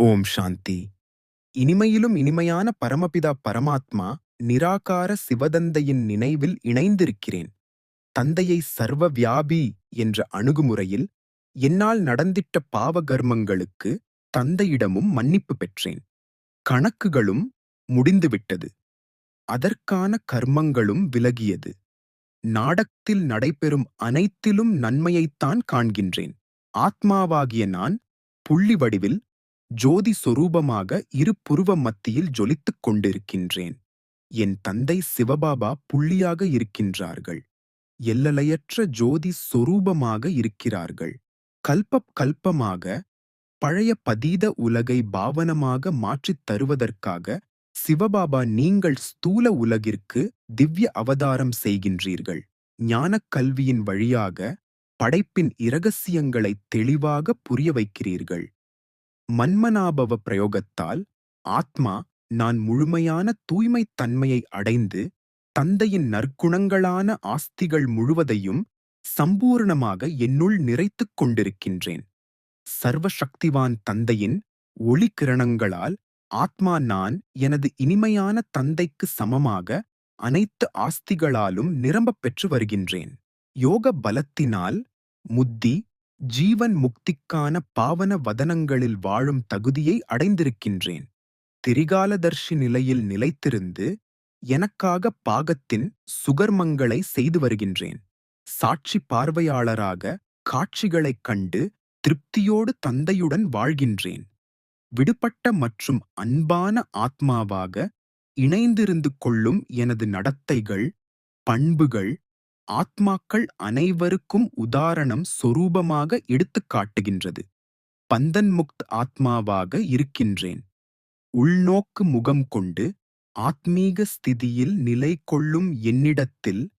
ஓம் சாந்தி. இனிமையிலும் இனிமையான பரமபிதா பரமாத்மா நிராகார சிவதந்தையின் நினைவில் இணைந்திருக்கிறேன். தந்தையை சர்வ வியாபி என்ற அணுகுமுறையில் என்னால் நடந்திட்ட பாவ கர்மங்களுக்கு தந்தையிடமும் மன்னிப்பு பெற்றேன். கணக்குகளும் முடிந்துவிட்டது. அதற்கான கர்மங்களும் விலகியது. நாடகத்தில் நடைபெறும் அனைத்திலும் நன்மையைத்தான் காண்கின்றேன். ஆத்மாவாகிய நான் புள்ளி வடிவில் ஜோதி சொரூபமாக இரு புருவ மத்தியில் ஜொலித்துக் கொண்டிருக்கின்றேன். என் தந்தை சிவபாபா புள்ளியாக இருக்கின்றார்கள். எல்லையற்ற ஜோதி சொரூபமாக இருக்கிறார்கள். கல்பப் கல்பமாக பழைய பதீத உலகை பாவனமாக மாற்றித் தருவதற்காக சிவபாபா நீங்கள் ஸ்தூல உலகிற்கு திவ்ய அவதாரம் செய்கின்றீர்கள். ஞானக் கல்வியின் வழியாக படைப்பின் இரகசியங்களை தெளிவாக புரிய வைக்கிறீர்கள். மன்மனாபவ பிரயோகத்தால் ஆத்மா நான் முழுமையான தூய்மைத் தன்மையை அடைந்து தந்தையின் நற்குணங்களான ஆஸ்திகள் முழுவதையும் சம்பூர்ணமாக என்னுள் நிறைத்துக் கொண்டிருக்கின்றேன். சர்வசக்திவான் தந்தையின் ஒளிக்கிரணங்களால் ஆத்மா நான் எனது இனிமையான தந்தைக்கு சமமாக அனைத்து ஆஸ்திகளாலும் நிரம்பப் பெற்று வருகின்றேன். யோக பலத்தினால் முத்தி ஜீவன் முக்திக்கான பாவன வதனங்களில் வாழும் தகுதியை அடைந்திருக்கின்றேன். திரிகாலதர்ஷி நிலையில் நிலைத்திருந்து எனக்காக பாகத்தின் சுகர்மங்களை செய்து வருகின்றேன். சாட்சி பார்வையாளராக காட்சிகளைக் கண்டு திருப்தியோடு தந்தையுடன் வாழ்கின்றேன். விடுபட்ட மற்றும் அன்பான ஆத்மாவாக இணைந்திருந்து கொள்ளும் எனது நடத்தைகள், பண்புகள் ஆத்மாக்கள் அனைவருக்கும் உதாரணம் சொரூபமாக எடுத்துக் காட்டுகின்றது. பந்தன் முக்த் ஆத்மாவாக இருக்கின்றேன். உள்நோக்கு முகம் கொண்டு ஆத்மீக ஸ்திதியில் நிலை கொள்ளும் என்னிடத்தில்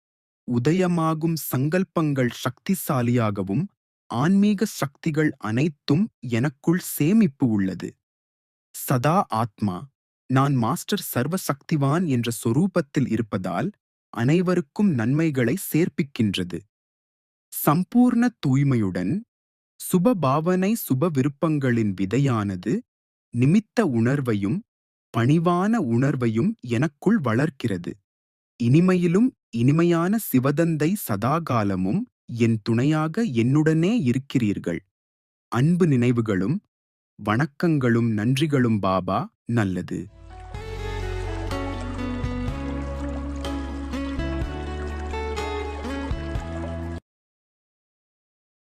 உதயமாகும் சங்கல்பங்கள் சக்திசாலியாகவும் ஆன்மீக சக்திகள் அனைத்தும் எனக்குள் சேமிப்பு உள்ளது. சதா ஆத்மா நான் மாஸ்டர் சர்வசக்திவான் என்ற சொரூபத்தில் இருப்பதால் அனைவருக்கும் நன்மைகளை சேர்ப்பிக்கின்றது. சம்பூர்ண தூய்மையுடன் சுபபாவனை சுப விருப்பங்களின் விதையானது நிமித்த உணர்வையும் பணிவான உணர்வையும் எனக்குள் வளர்க்கிறது. இனிமையிலும் இனிமையான சிவதந்தை சதாகாலமும் என் துணையாக என்னுடனே இருக்கிறீர்கள். அன்பு நினைவுகளும் வணக்கங்களும் நன்றிகளும் பாபா. நல்லது.